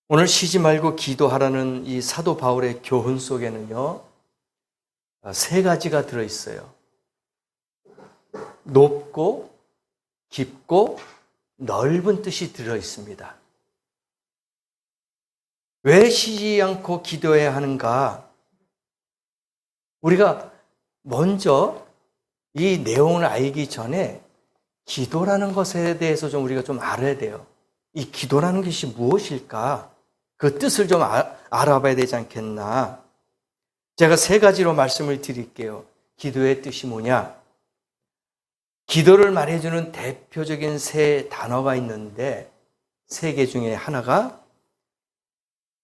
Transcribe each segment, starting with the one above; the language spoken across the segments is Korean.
오늘 쉬지 말고 기도하라는 이 사도 바울의 교훈 속에는요, 세 가지가 들어있어요. 높고 깊고 넓은 뜻이 들어있습니다. 왜 쉬지 않고 기도해야 하는가? 우리가 먼저 이 내용을 알기 전에 기도라는 것에 대해서 우리가 좀 알아야 돼요. 이 기도라는 것이 무엇일까? 그 뜻을 좀 알아봐야 되지 않겠나? 제가 세 가지로 말씀을 드릴게요. 기도의 뜻이 뭐냐? 기도를 말해주는 대표적인 세 단어가 있는데 세 개 중에 하나가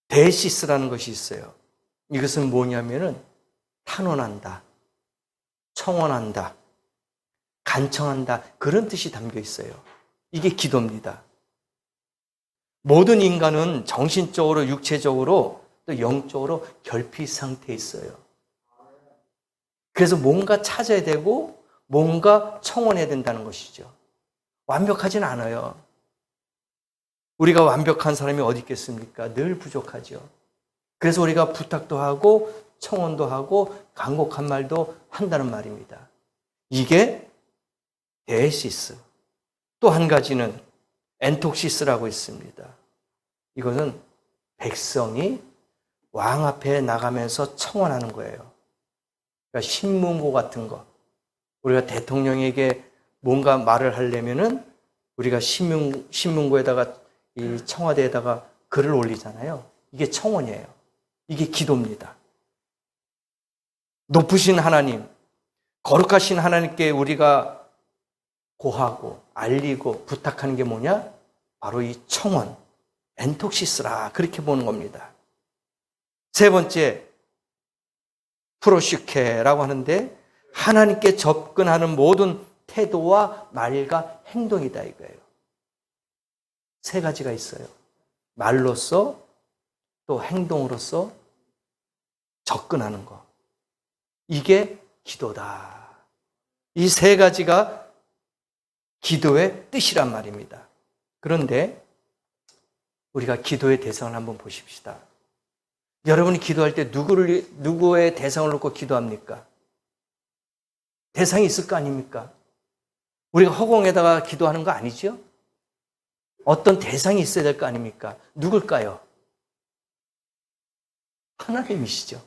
데시스라는 것이 있어요. 이것은 뭐냐면은 탄원한다, 청원한다, 간청한다, 그런 뜻이 담겨 있어요. 이게 기도입니다. 모든 인간은 정신적으로, 육체적으로, 또 영적으로 결핍 상태에 있어요. 그래서 뭔가 찾아야 되고 뭔가 청원해야 된다는 것이죠. 완벽하진 않아요. 우리가 완벽한 사람이 어디 있겠습니까? 늘 부족하죠. 그래서 우리가 부탁도 하고 청원도 하고 간곡한 말도 한다는 말입니다. 이게 데시스. 또 한 가지는 엔톡시스라고 있습니다. 이것은 백성이 왕 앞에 나가면서 청원하는 거예요. 그러니까 신문고 같은 거. 우리가 대통령에게 뭔가 말을 하려면은 우리가 신문고에다가 이 청와대에다가 글을 올리잖아요. 이게 청원이에요. 이게 기도입니다. 높으신 하나님, 거룩하신 하나님께 우리가 고하고 알리고 부탁하는 게 뭐냐? 바로 이 청원, 엔톡시스라, 그렇게 보는 겁니다. 세 번째, 프로슈케라고 하는데 하나님께 접근하는 모든 태도와 말과 행동이다 이거예요. 세 가지가 있어요. 말로써 또 행동으로써 접근하는 거. 이게 기도다. 이 세 가지가 기도의 뜻이란 말입니다. 그런데 우리가 기도의 대상을 한번 보십시다. 여러분이 기도할 때 누구의 대상을 놓고 기도합니까? 대상이 있을 거 아닙니까? 우리가 허공에다가 기도하는 거 아니죠? 어떤 대상이 있어야 될 거 아닙니까? 누굴까요? 하나님이시죠.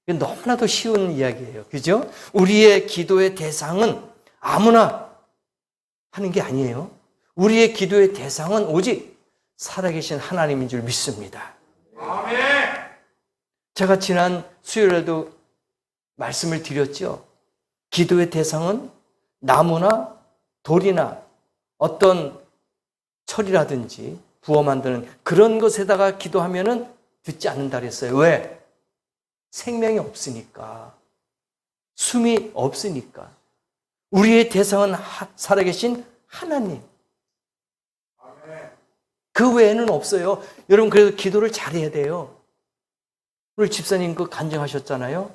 이게 너무나도 쉬운 이야기예요. 그죠? 우리의 기도의 대상은 아무나 하는 게 아니에요. 우리의 기도의 대상은 오직 살아계신 하나님인 줄 믿습니다. 아멘. 제가 지난 수요일에도 말씀을 드렸죠. 기도의 대상은 나무나 돌이나 어떤 철이라든지 부어 만드는 그런 것에다가 기도하면은 듣지 않는다 그랬어요. 왜? 생명이 없으니까. 숨이 없으니까. 우리의 대상은 살아계신 하나님. 그 외에는 없어요. 여러분, 그래서 기도를 잘해야 돼요. 오늘 집사님 그 간증하셨잖아요.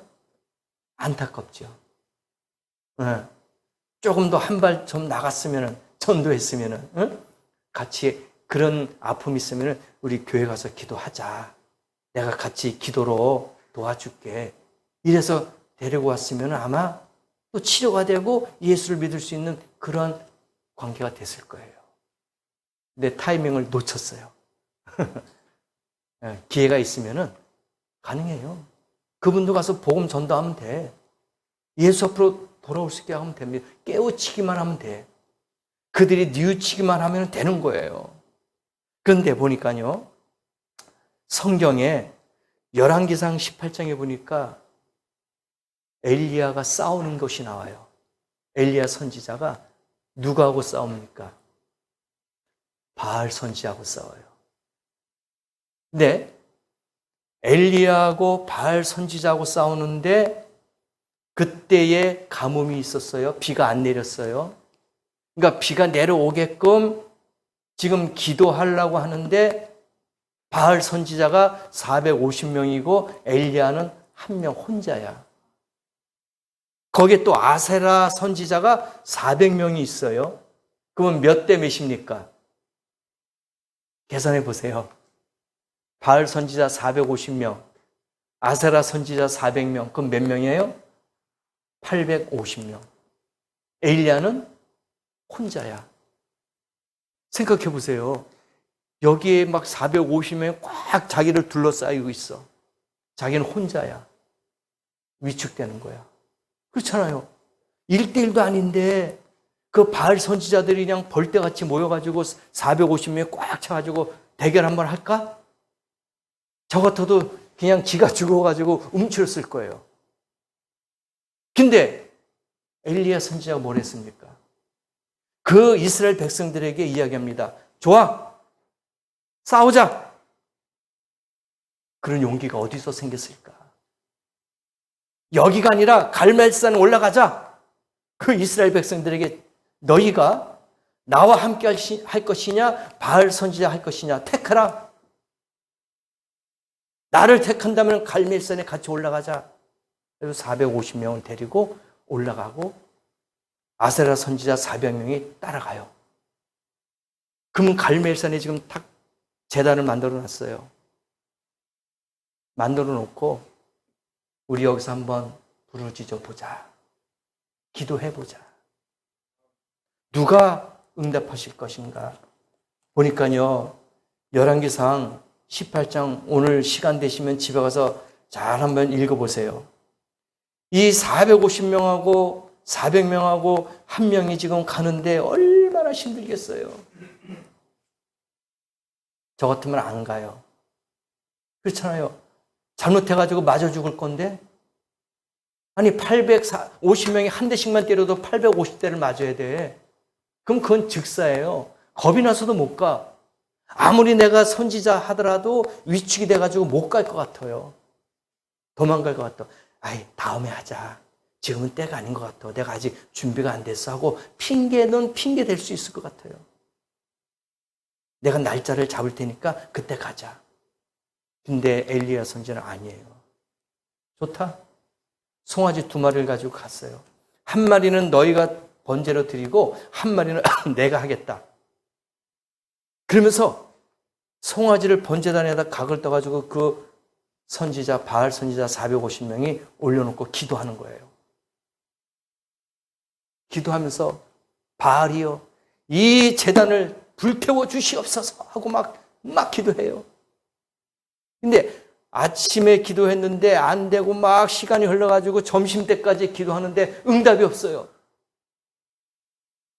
안타깝죠. 네. 조금 더 한 발 좀 나갔으면, 전도했으면, 같이 그런 아픔이 있으면 우리 교회 가서 기도하자. 내가 같이 기도로 도와줄게. 이래서 데리고 왔으면 아마 또 치료가 되고 예수를 믿을 수 있는 그런 관계가 됐을 거예요. 내 타이밍을 놓쳤어요. 기회가 있으면 가능해요. 그분도 가서 복음 전도하면 돼. 예수 앞으로 돌아올 수 있게 하면 됩니다. 깨우치기만 하면 돼. 그들이 뉘우치기만 하면 되는 거예요. 그런데 보니까요, 성경에 열왕기상 18장에 보니까 엘리야가 싸우는 것이 나와요. 엘리야 선지자가 누구하고 싸웁니까? 바알 선지자하고 싸워요. 근데 엘리야하고 바알 선지자하고 싸우는데 그때에 가뭄이 있었어요. 비가 안 내렸어요. 그러니까 비가 내려오게끔 지금 기도하려고 하는데 바알 선지자가 450명이고 엘리야는 한 명 혼자야. 거기에 또 아세라 선지자가 400명이 있어요. 그러면 몇 대 몇입니까? 계산해 보세요. 바알 선지자 450명, 아세라 선지자 400명. 그럼 몇 명이에요? 850명. 엘리야는 혼자야. 생각해 보세요. 여기에 막 450명이 꽉 자기를 둘러싸이고 있어. 자기는 혼자야. 위축되는 거야. 그렇잖아요. 1대1도 아닌데 그 바알 선지자들이 그냥 벌떼같이 모여가지고 450명이 꽉 차가지고 대결 한번 할까? 저 같아도 그냥 지가 죽어가지고 움츠렸을 거예요. 근데 엘리야 선지자가 뭘 했습니까? 그 이스라엘 백성들에게 이야기합니다. 좋아, 싸우자. 그런 용기가 어디서 생겼을까? 여기가 아니라 갈멜산 올라가자. 그 이스라엘 백성들에게 너희가 나와 함께 할 것이냐, 바알 선지자 할 것이냐 택하라. 나를 택한다면 갈멜산에 같이 올라가자. 그래서 450명을 데리고 올라가고 아세라 선지자 400명이 따라가요. 그러면 갈멜산에 지금 탁 제단을 만들어 놨어요. 만들어 놓고 우리 여기서 한번 부르짖어 보자. 기도해 보자. 누가 응답하실 것인가? 보니까요. 열왕기상 18장 오늘 시간 되시면 집에 가서 잘 한번 읽어보세요. 이 450명하고 400명하고 한 명이 지금 가는데 얼마나 힘들겠어요. 저 같으면 안 가요. 그렇잖아요. 잘못해가지고 맞아 죽을 건데 아니 850명이 한 대씩만 때려도 850대를 맞아야 돼. 그럼 그건 즉사예요. 겁이 나서도 못 가. 아무리 내가 선지자 하더라도 위축이 돼가지고 못 갈 것 같아요. 도망갈 것 같아. 아이, 다음에 하자. 지금은 때가 아닌 것 같아. 내가 아직 준비가 안 됐어 하고 핑계는 핑계 될 수 있을 것 같아요. 내가 날짜를 잡을 테니까 그때 가자. 근데 엘리야 선지자는 아니에요. 좋다. 송아지 2마리를 가지고 갔어요. 한 마리는 너희가 번제로 드리고 한 마리는 내가 하겠다. 그러면서 송아지를 번제단에다 각을 떠가지고 그 선지자, 바알 선지자 450명이 올려놓고 기도하는 거예요. 기도하면서 바알이여 이 제단을 불태워 주시옵소서 하고 막 기도해요. 근데 아침에 기도했는데 안 되고 막 시간이 흘러가지고 점심때까지 기도하는데 응답이 없어요.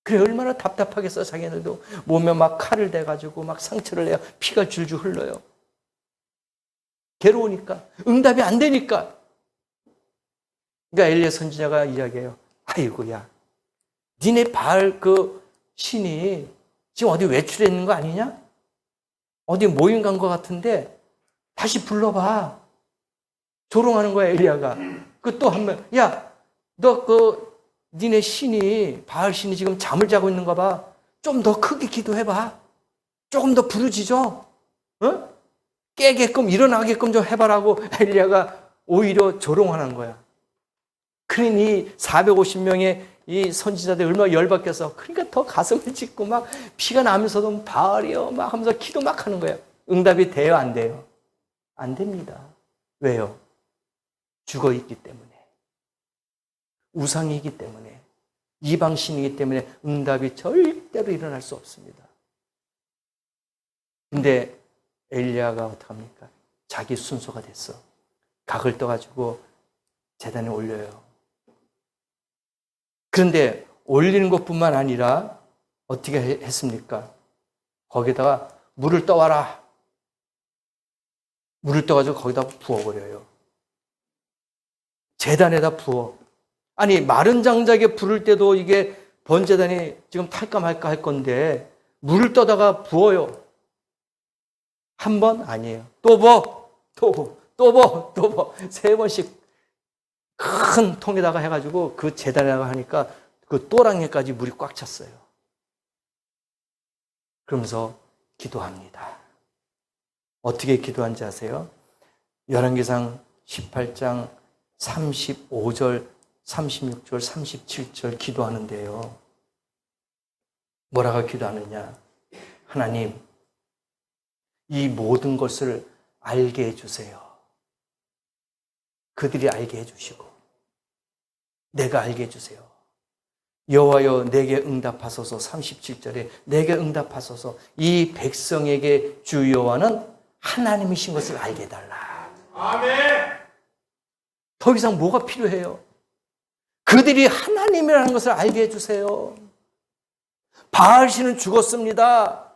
그래 얼마나 답답하겠어. 자기네들도 몸에 막 칼을 대가지고 막 상처를 내요. 피가 줄줄 흘러요. 괴로우니까 응답이 안 되니까. 그러니까 엘리야 선지자가 이야기해요. 아이고야 니네 바알 그 신이 지금 어디 외출해 있는 거 아니냐? 어디 모임 간 거 같은데 다시 불러봐. 조롱하는 거야 엘리야가. 그 또 한 번, 야, 너 그 니네 신이 바알 신이 지금 잠을 자고 있는가 봐. 좀 더 크게 기도해봐. 조금 더 부르짖어. 어? 깨게끔 일어나게끔 좀 해봐라고 엘리야가 오히려 조롱하는 거야. 그러니 450명의 이 선지자들 얼마나 열받겠어. 그러니까 더 가슴을 찢고 막 피가 나면서도 바알이요 막 하면서 기도 막 하는 거예요. 응답이 돼요, 안 돼요? 안 됩니다. 왜요? 죽어 있기 때문에. 우상이기 때문에. 이방신이기 때문에 응답이 절대로 일어날 수 없습니다. 근데 엘리야가 어떡합니까? 자기 순서가 됐어. 각을 떠가지고 제단에 올려요. 그런데 올리는 것뿐만 아니라 어떻게 했습니까? 거기다가 물을 떠와라. 물을 떠가지고 거기다 부어버려요. 제단에다 부어. 아니 마른 장작에 부를 때도 이게 번제단이 지금 탈까 말까 할 건데 물을 떠다가 부어요. 한 번 아니에요. 또 부어. 또 부어. 또 부어. 또 부어. 3번씩 큰 통에다가 해가지고 그 제단에다가 하니까 그 또랑이까지 물이 꽉 찼어요. 그러면서 기도합니다. 어떻게 기도한지 아세요? 열왕기상 18장 35절, 36절, 37절 기도하는데요. 뭐라고 기도하느냐? 하나님, 이 모든 것을 알게 해주세요. 그들이 알게 해주시고 내가 알게 해주세요. 여호와여 내게 응답하소서. 37절에 내게 응답하소서. 이 백성에게 주 여호와는 하나님이신 것을 알게 해달라. 아멘. 더 이상 뭐가 필요해요? 그들이 하나님이라는 것을 알게 해주세요. 바알신은 죽었습니다.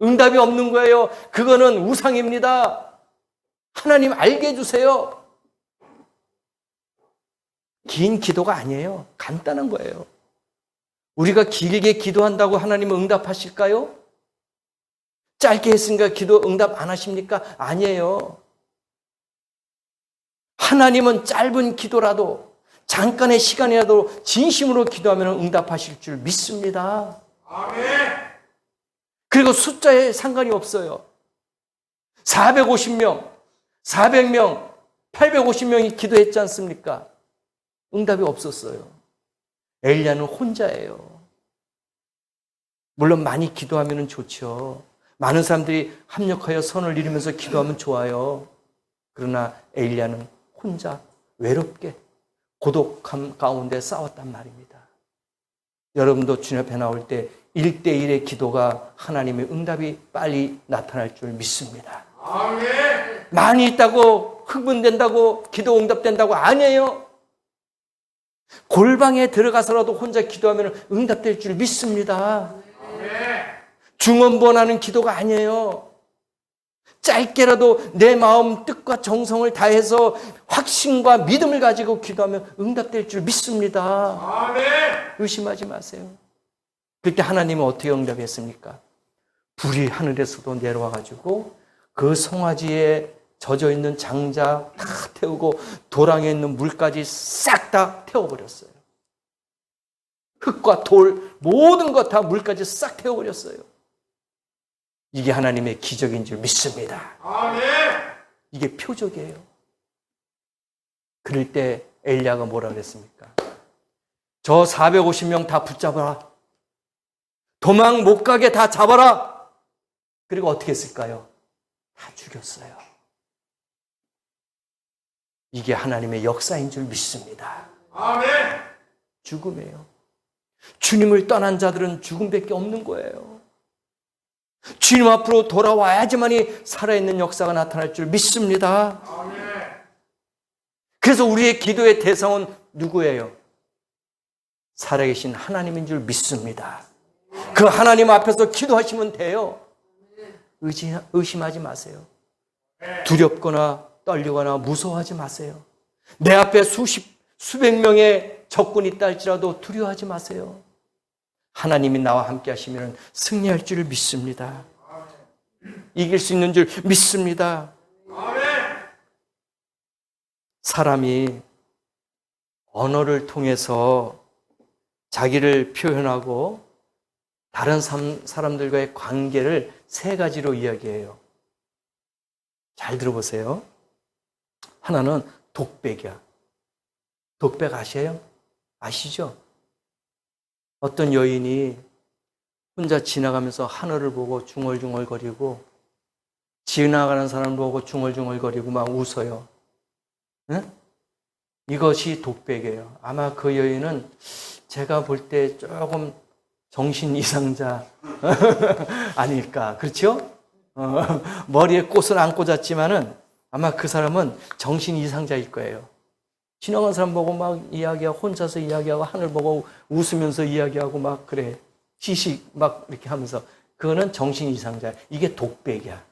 응답이 없는 거예요. 그거는 우상입니다. 하나님 알게 해주세요. 긴 기도가 아니에요. 간단한 거예요. 우리가 길게 기도한다고 하나님은 응답하실까요? 짧게 했으니까 기도 응답 안 하십니까? 아니에요. 하나님은 짧은 기도라도 잠깐의 시간이라도 진심으로 기도하면 응답하실 줄 믿습니다. 아멘. 그리고 숫자에 상관이 없어요. 450명, 400명, 850명이 기도했지 않습니까? 응답이 없었어요. 엘리야는 혼자예요. 물론 많이 기도하면 좋죠. 많은 사람들이 합력하여 선을 이루면서 기도하면 좋아요. 그러나 엘리야는 혼자 외롭게 고독함 가운데 싸웠단 말입니다. 여러분도 주님 앞에 나올 때 1대1의 기도가 하나님의 응답이 빨리 나타날 줄 믿습니다. 아멘. 많이 있다고 흥분된다고 기도 응답된다고 아니에요. 골방에 들어가서라도 혼자 기도하면 응답될 줄 믿습니다. 아멘. 중언부언하는 기도가 아니에요. 짧게라도 내 마음 뜻과 정성을 다해서 확신과 믿음을 가지고 기도하면 응답될 줄 믿습니다. 아멘. 의심하지 마세요. 그때 하나님은 어떻게 응답했습니까? 불이 하늘에서도 내려와가지고 그 송아지에 젖어 있는 장자 다 태우고 도랑에 있는 물까지 싹 다 태워버렸어요. 흙과 돌 모든 것 다 물까지 싹 태워버렸어요. 이게 하나님의 기적인 줄 믿습니다. 아멘. 이게 표적이에요. 그럴 때 엘리야가 뭐라 그랬습니까? 저 450명 다 붙잡아라. 도망 못 가게 다 잡아라. 그리고 어떻게 했을까요? 다 죽였어요. 이게 하나님의 역사인 줄 믿습니다. 아멘. 죽음이에요. 주님을 떠난 자들은 죽음밖에 없는 거예요. 주님 앞으로 돌아와야지만이 살아있는 역사가 나타날 줄 믿습니다. 아멘. 그래서 우리의 기도의 대상은 누구예요? 살아계신 하나님인 줄 믿습니다. 그 하나님 앞에서 기도하시면 돼요. 의심하지 마세요. 두렵거나 떨리거나 무서워하지 마세요. 내 앞에 수백 명의 적군이 있다 할지라도 두려워하지 마세요. 하나님이 나와 함께 하시면 승리할 줄 믿습니다. 이길 수 있는 줄 믿습니다. 사람이 언어를 통해서 자기를 표현하고 다른 사람들과의 관계를 세 가지로 이야기해요. 잘 들어보세요. 하나는 독백이야. 독백 아세요? 아시죠? 어떤 여인이 혼자 지나가면서 하늘을 보고 중얼중얼거리고 지나가는 사람을 보고 중얼중얼거리고 막 웃어요. 응? 이것이 독백이에요. 아마 그 여인은 제가 볼 때 조금 정신 이상자 아닐까. 그렇죠? 머리에 꽃을 안 꽂았지만은 아마 그 사람은 정신 이상자일 거예요. 지나간 사람 보고 막 이야기하고 혼자서 이야기하고 하늘 보고 웃으면서 이야기하고 막 그래. 시식 막 이렇게 하면서 그거는 정신 이상자. 이게 독백이야.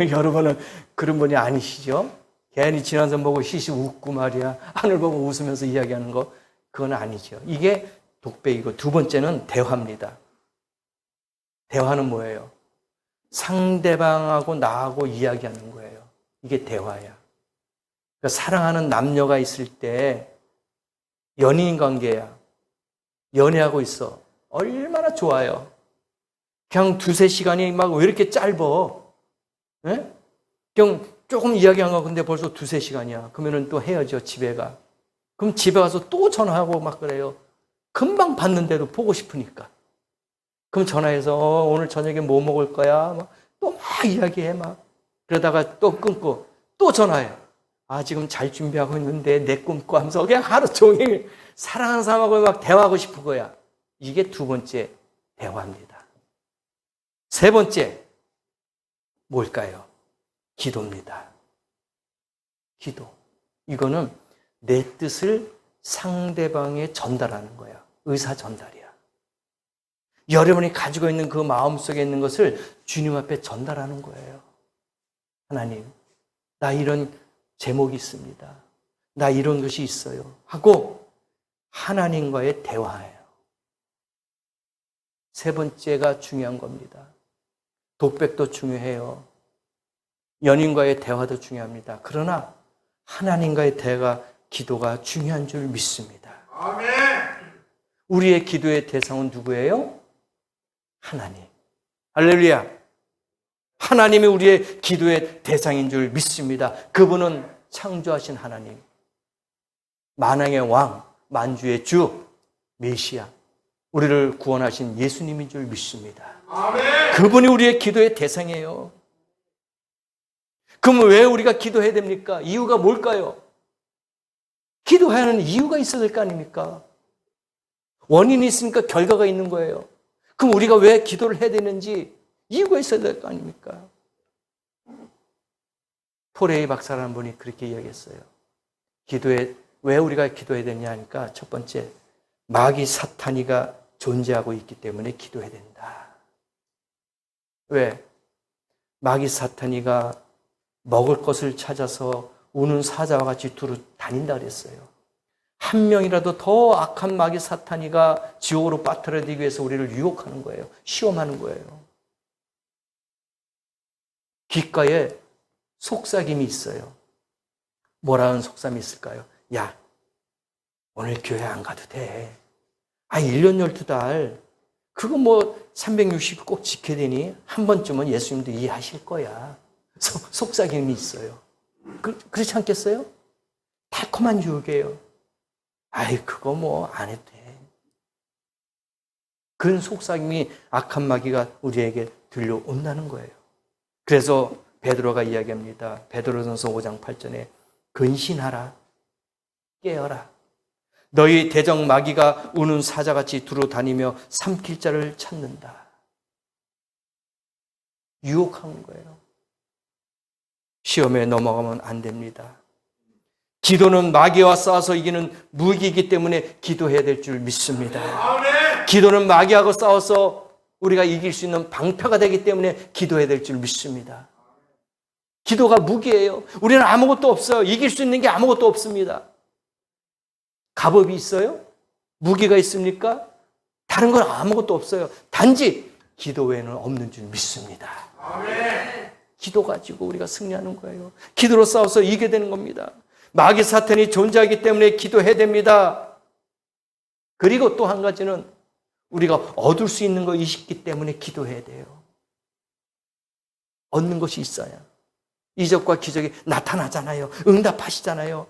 여러분은 그런 분이 아니시죠? 괜히 지나간 사람 보고 시식 웃고 말이야. 하늘 보고 웃으면서 이야기하는 거 그건 아니죠. 이게 독백이고 두 번째는 대화입니다. 대화는 뭐예요? 상대방하고 나하고 이야기하는 거예요. 이게 대화야. 그러니까 사랑하는 남녀가 있을 때 연인 관계야. 연애하고 있어. 얼마나 좋아요. 그냥 2-3시간이 막 왜 이렇게 짧어? 예? 그냥 조금 이야기한 거 근데 벌써 2-3시간이야. 그러면 또 헤어져 집에 가. 그럼 집에 가서 또 전화하고 막 그래요. 금방 봤는데도 보고 싶으니까. 그럼 전화해서 오늘 저녁에 뭐 먹을 거야? 또 막 이야기해 막. 그러다가 또 끊고 또 전화해요. 아, 지금 잘 준비하고 있는데 내 꿈꿔 하면서 그냥 하루 종일 사랑하는 사람하고 막 대화하고 싶은 거야. 이게 두 번째 대화입니다. 세 번째, 뭘까요? 기도입니다. 기도. 이거는 내 뜻을 상대방에 전달하는 거야. 의사 전달이야. 여러분이 가지고 있는 그 마음속에 있는 것을 주님 앞에 전달하는 거예요. 하나님, 나 이런 제목이 있습니다. 나 이런 것이 있어요. 하고 하나님과의 대화예요. 세 번째가 중요한 겁니다. 독백도 중요해요. 연인과의 대화도 중요합니다. 그러나 하나님과의 대화, 기도가 중요한 줄 믿습니다. 아멘. 우리의 기도의 대상은 누구예요? 하나님. 할렐루야. 하나님이 우리의 기도의 대상인 줄 믿습니다. 그분은 창조하신 하나님, 만왕의 왕, 만주의 주, 메시아, 우리를 구원하신 예수님인 줄 믿습니다. 아멘. 그분이 우리의 기도의 대상이에요. 그럼 왜 우리가 기도해야 됩니까? 이유가 뭘까요? 기도해야 하는 이유가 있어야 될 거 아닙니까? 원인이 있으니까 결과가 있는 거예요. 그럼 우리가 왜 기도를 해야 되는지 이유가 있어야 될 거 아닙니까? 포레이 박사라는 분이 그렇게 이야기했어요. 왜 우리가 기도해야 되냐 하니까 첫 번째, 마귀 사탄이가 존재하고 있기 때문에 기도해야 된다. 왜? 마귀 사탄이가 먹을 것을 찾아서 우는 사자와 같이 두루 다닌다 그랬어요. 한 명이라도 더 악한 마귀 사탄이가 지옥으로 빠뜨려들기 위해서 우리를 유혹하는 거예요. 시험하는 거예요. 귓가에 속삭임이 있어요. 뭐라는 속삭임이 있을까요? 야, 오늘 교회 안 가도 돼. 1년 12달. 그거 360일 꼭 지켜야 되니? 한 번쯤은 예수님도 이해하실 거야. 속삭임이 있어요. 그렇지 않겠어요? 달콤한 유혹이에요. 그거 안 해도 돼. 그런 속삭임이 악한 마귀가 우리에게 들려온다는 거예요. 그래서 베드로가 이야기합니다. 베드로전서 5장 8절에 근신하라, 깨어라. 너희 대적 마귀가 우는 사자같이 두루 다니며 삼킬 자를 찾는다. 유혹하는 거예요. 시험에 넘어가면 안 됩니다. 기도는 마귀와 싸워서 이기는 무기이기 때문에 기도해야 될 줄 믿습니다. 아멘. 기도는 마귀하고 싸워서 우리가 이길 수 있는 방패가 되기 때문에 기도해야 될 줄 믿습니다. 기도가 무기예요. 우리는 아무것도 없어요. 이길 수 있는 게 아무것도 없습니다. 갑옷이 있어요? 무기가 있습니까? 다른 건 아무것도 없어요. 단지 기도 외에는 없는 줄 믿습니다. 아멘. 기도 가지고 우리가 승리하는 거예요. 기도로 싸워서 이기게 되는 겁니다. 마귀 사탄이 존재하기 때문에 기도해야 됩니다. 그리고 또 한 가지는 우리가 얻을 수 있는 것이 있기 때문에 기도해야 돼요. 얻는 것이 있어야 이적과 기적이 나타나잖아요. 응답하시잖아요.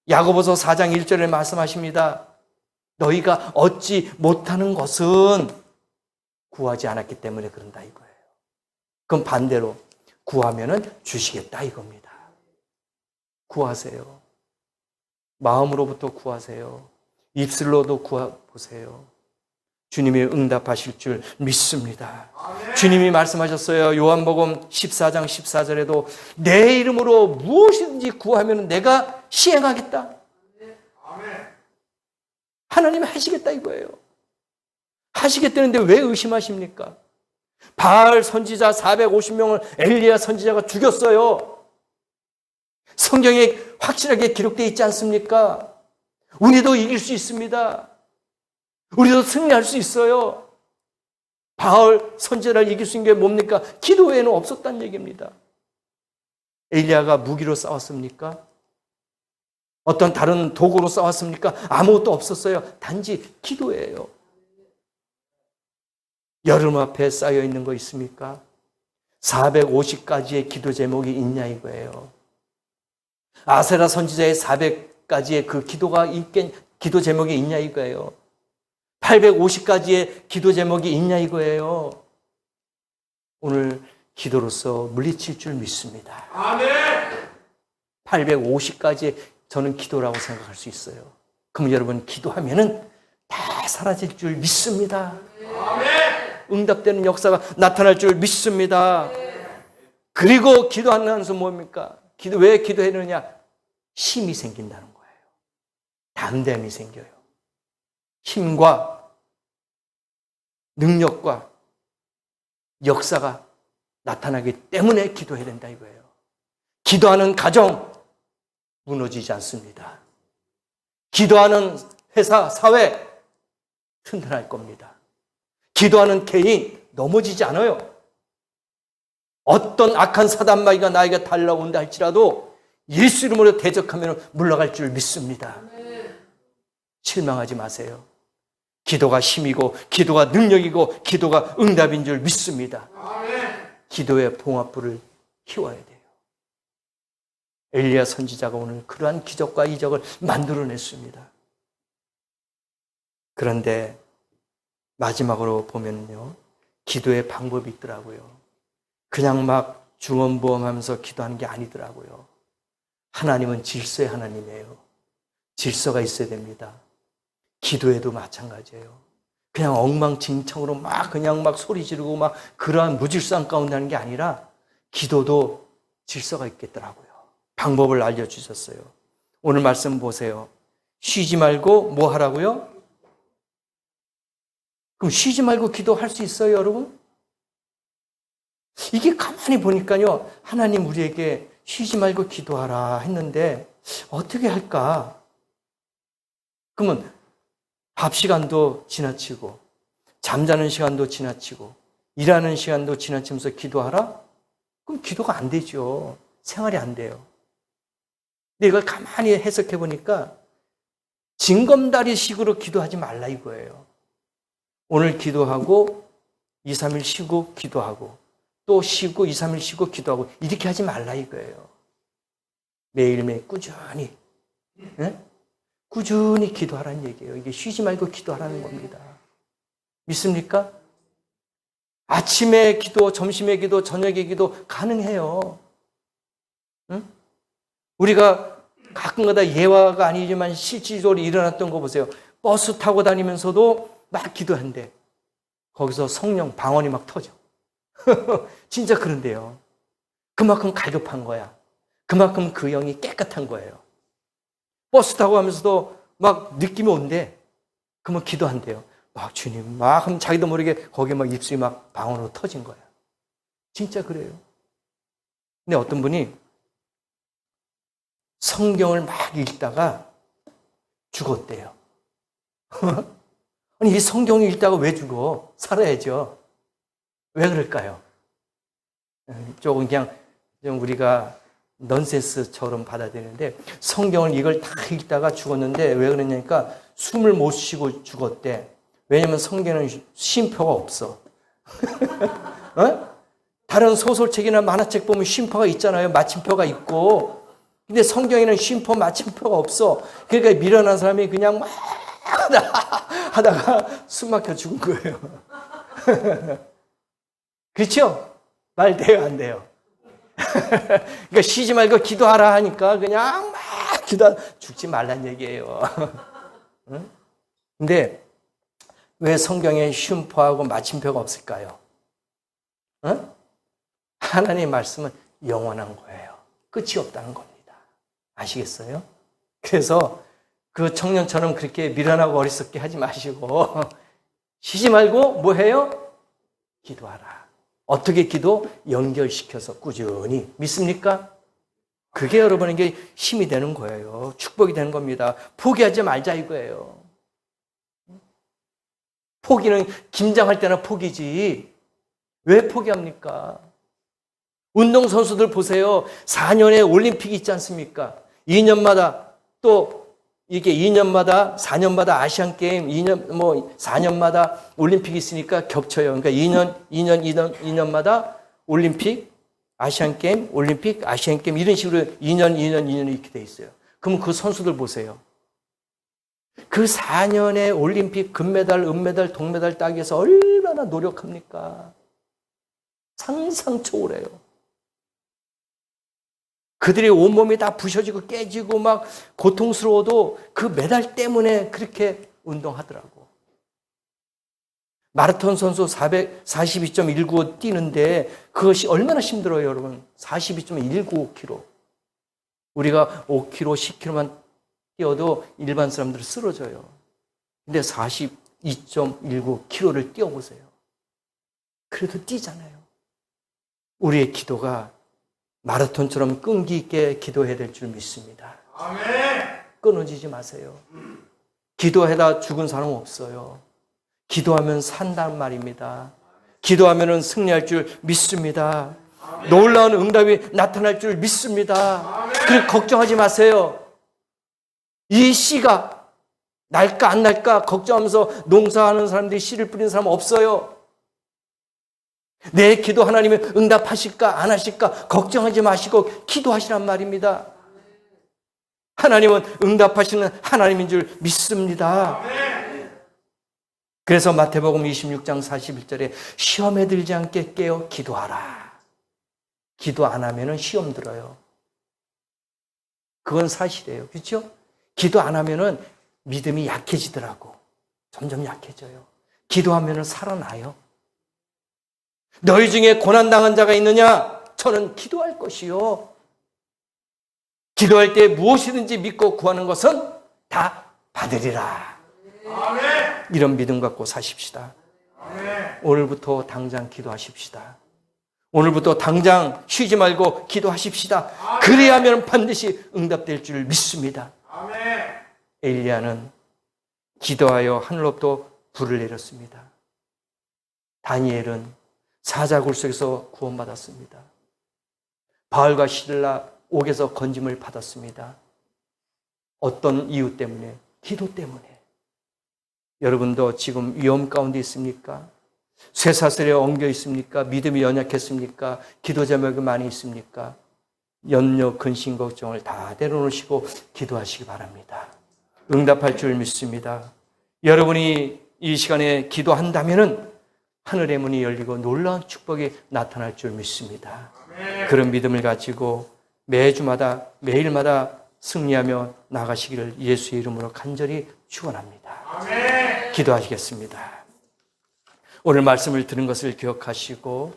야고보서 4장 1절에 말씀하십니다. 너희가 얻지 못하는 것은 구하지 않았기 때문에 그런다 이거예요. 그럼 반대로 구하면은 주시겠다 이겁니다. 구하세요. 마음으로부터 구하세요. 입술로도 구해보세요. 주님이 응답하실 줄 믿습니다. 아멘. 주님이 말씀하셨어요. 요한복음 14장 14절에도 내 이름으로 무엇이든지 구하면 내가 시행하겠다. 아멘. 하나님이 하시겠다 이거예요. 하시겠다는데 왜 의심하십니까? 바알 선지자 450명을 엘리야 선지자가 죽였어요. 성경에 확실하게 기록되어 있지 않습니까? 우리도 이길 수 있습니다. 우리도 승리할 수 있어요. 바알 선지자를 이길 수 있는 게 뭡니까? 기도 외에는 없었다는 얘기입니다. 엘리야가 무기로 싸웠습니까? 어떤 다른 도구로 싸웠습니까? 아무것도 없었어요. 단지 기도예요. 여름 앞에 쌓여 있는 거 있습니까? 450가지의 기도 제목이 있냐 이거예요. 아세라 선지자의 400가지의 그 기도 제목이 있냐 이거예요. 850가지의 기도 제목이 있냐 이거예요. 오늘 기도로서 물리칠 줄 믿습니다. 아멘. 850까지 저는 기도라고 생각할 수 있어요. 그럼 여러분 기도하면은 다 사라질 줄 믿습니다. 아멘. 응답되는 역사가 나타날 줄 믿습니다. 그리고 기도하면서 뭡니까? 왜 기도했느냐? 힘이 생긴다는 거예요. 담대함이 생겨요. 힘과 능력과 역사가 나타나기 때문에 기도해야 된다 이거예요. 기도하는 가정 무너지지 않습니다. 기도하는 회사, 사회 튼튼할 겁니다. 기도하는 개인 넘어지지 않아요. 어떤 악한 사단마귀가 나에게 달라온다 할지라도 예수 이름으로 대적하면 물러갈 줄 믿습니다. 실망하지 마세요. 기도가 힘이고 기도가 능력이고 기도가 응답인 줄 믿습니다. 기도의 봉합부를 키워야 돼요. 엘리야 선지자가 오늘 그러한 기적과 이적을 만들어냈습니다. 그런데 마지막으로 보면요, 기도의 방법이 있더라고요. 그냥 막 중언부언하면서 기도하는 게 아니더라고요. 하나님은 질서의 하나님이에요. 질서가 있어야 됩니다. 기도에도 마찬가지예요. 그냥 엉망진창으로 그냥 소리 지르고 그러한 무질서한 가운데 하는 게 아니라 기도도 질서가 있겠더라고요. 방법을 알려주셨어요. 오늘 말씀 보세요. 쉬지 말고 뭐 하라고요? 그럼 쉬지 말고 기도할 수 있어요, 여러분? 이게 가만히 보니까요, 하나님 우리에게 쉬지 말고 기도하라 했는데 어떻게 할까? 그러면 밥 시간도 지나치고 잠자는 시간도 지나치고 일하는 시간도 지나치면서 기도하라? 그럼 기도가 안 되죠. 생활이 안 돼요. 근데 이걸 가만히 해석해 보니까 징검다리식으로 기도하지 말라 이거예요. 오늘 기도하고 2, 3일 쉬고 기도하고 또 쉬고 2, 3일 쉬고 기도하고 이렇게 하지 말라 이거예요. 매일매일 꾸준히 꾸준히 기도하라는 얘기예요. 이게 쉬지 말고 기도하라는 겁니다. 믿습니까? 아침에 기도, 점심에 기도, 저녁에 기도 가능해요. 응? 우리가 가끔가다 예화가 아니지만 실질적으로 일어났던 거 보세요. 버스 타고 다니면서도 막 기도한대. 거기서 성령 방언이 막 터져. 진짜 그런데요. 그만큼 갈급한 거야. 그만큼 그 영이 깨끗한 거예요. 버스 타고 가면서도 막 느낌이 온대. 그러면 기도한대요. 주님, 하면 자기도 모르게 거기에 입술이 방언으로 터진 거야. 진짜 그래요. 근데 어떤 분이 성경을 막 읽다가 죽었대요. 아니, 이 성경을 읽다가 왜 죽어? 살아야죠. 왜 그럴까요? 조금 그냥 좀 우리가 넌센스처럼 받아들이는데 성경을 이걸 다 읽다가 죽었는데 왜 그러냐니까 숨을 못 쉬고 죽었대. 왜냐면 성경에는 쉼표가 없어. 다른 소설책이나 만화책 보면 쉼표가 있잖아요. 마침표가 있고. 근데 성경에는 쉼표, 마침표가 없어. 그러니까 미련한 사람이 그냥 막 하다가 숨 막혀 죽은 거예요. 그렇죠? 말 돼요, 안 돼요? 그러니까 쉬지 말고 기도하라 하니까 그냥 막 죽지 말란 얘기예요. 근데 왜 성경에 쉼표하고 마침표가 없을까요? 하나님의 말씀은 영원한 거예요. 끝이 없다는 겁니다. 아시겠어요? 그래서 그 청년처럼 그렇게 미련하고 어리석게 하지 마시고 쉬지 말고 뭐 해요? 기도하라. 어떻게 기도? 연결시켜서 꾸준히. 믿습니까? 그게 여러분에게 힘이 되는 거예요. 축복이 되는 겁니다. 포기하지 말자 이거예요. 포기는 김장할 때나 포기지. 왜 포기합니까? 운동선수들 보세요. 4년에 올림픽이 있지 않습니까? 2년마다 또 이게 2년마다 4년마다 아시안게임 4년마다 올림픽이 있으니까 겹쳐요. 그러니까 2년마다 올림픽, 아시안게임, 올림픽, 아시안게임 이런 식으로 2년 이렇게 돼 있어요. 그럼 그 선수들 보세요. 그 4년의 올림픽 금메달, 은메달, 동메달 따기 위해서 얼마나 노력합니까? 상상 초월해요. 그들의 온몸이 다 부셔지고 깨지고 막 고통스러워도 그 메달 때문에 그렇게 운동하더라고. 마라톤 선수 42.195 뛰는데 그것이 얼마나 힘들어요, 여러분. 42.195km. 우리가 5km, 10km만 뛰어도 일반 사람들은 쓰러져요. 근데 42.19km를 뛰어보세요. 그래도 뛰잖아요. 우리의 기도가 마라톤처럼 끈기 있게 기도해야 될 줄 믿습니다. 아멘. 끊어지지 마세요. 기도하다 죽은 사람 없어요. 기도하면 산단 말입니다. 기도하면 승리할 줄 믿습니다. 놀라운 응답이 나타날 줄 믿습니다. 그래서 걱정하지 마세요. 이 씨가 날까 안 날까 걱정하면서 농사하는 사람들이 씨를 뿌리는 사람 없어요. 내 기도 하나님이 응답하실까 안 하실까 걱정하지 마시고 기도하시란 말입니다. 하나님은 응답하시는 하나님인 줄 믿습니다. 그래서 마태복음 26장 41절에 시험에 들지 않게 깨어 기도하라. 기도 안 하면 시험 들어요. 그건 사실이에요. 그렇죠? 기도 안 하면 믿음이 약해지더라고. 점점 약해져요. 기도하면 살아나요. 너희 중에 고난당한 자가 있느냐? 저는 기도할 것이요. 기도할 때 무엇이든지 믿고 구하는 것은 다 받으리라. 아멘. 이런 믿음 갖고 사십시다. 아멘. 오늘부터 당장 기도하십시다. 오늘부터 당장 쉬지 말고 기도하십시다. 그래야면 반드시 응답될 줄 믿습니다. 아멘. 엘리야는 기도하여 하늘로부터 불을 내렸습니다. 다니엘은 사자굴 속에서 구원받았습니다. 바알과 시들라 옥에서 건짐을 받았습니다. 어떤 이유 때문에? 기도 때문에. 여러분도 지금 위험 가운데 있습니까? 쇠사슬에 엉겨 있습니까? 믿음이 연약했습니까? 기도 제목이 많이 있습니까? 염려, 근심, 걱정을 다 내려놓으시고 기도하시기 바랍니다. 응답할 줄 믿습니다. 여러분이 이 시간에 기도한다면은 하늘의 문이 열리고 놀라운 축복이 나타날 줄 믿습니다. 그런 믿음을 가지고 매주마다 매일마다 승리하며 나가시기를 예수의 이름으로 간절히 축원합니다. 기도하시겠습니다. 오늘 말씀을 들은 것을 기억하시고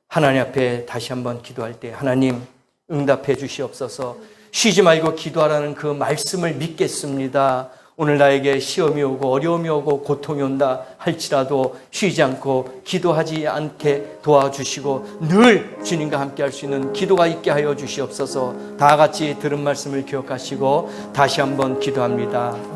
하나님 앞에 다시 한번 기도할 때 하나님 응답해 주시옵소서. 쉬지 말고 기도하라는 그 말씀을 믿겠습니다. 오늘 나에게 시험이 오고 어려움이 오고 고통이 온다 할지라도 쉬지 않고 기도하지 않게 도와주시고 늘 주님과 함께 할 수 있는 기도가 있게 하여 주시옵소서. 다 같이 들은 말씀을 기억하시고 다시 한번 기도합니다.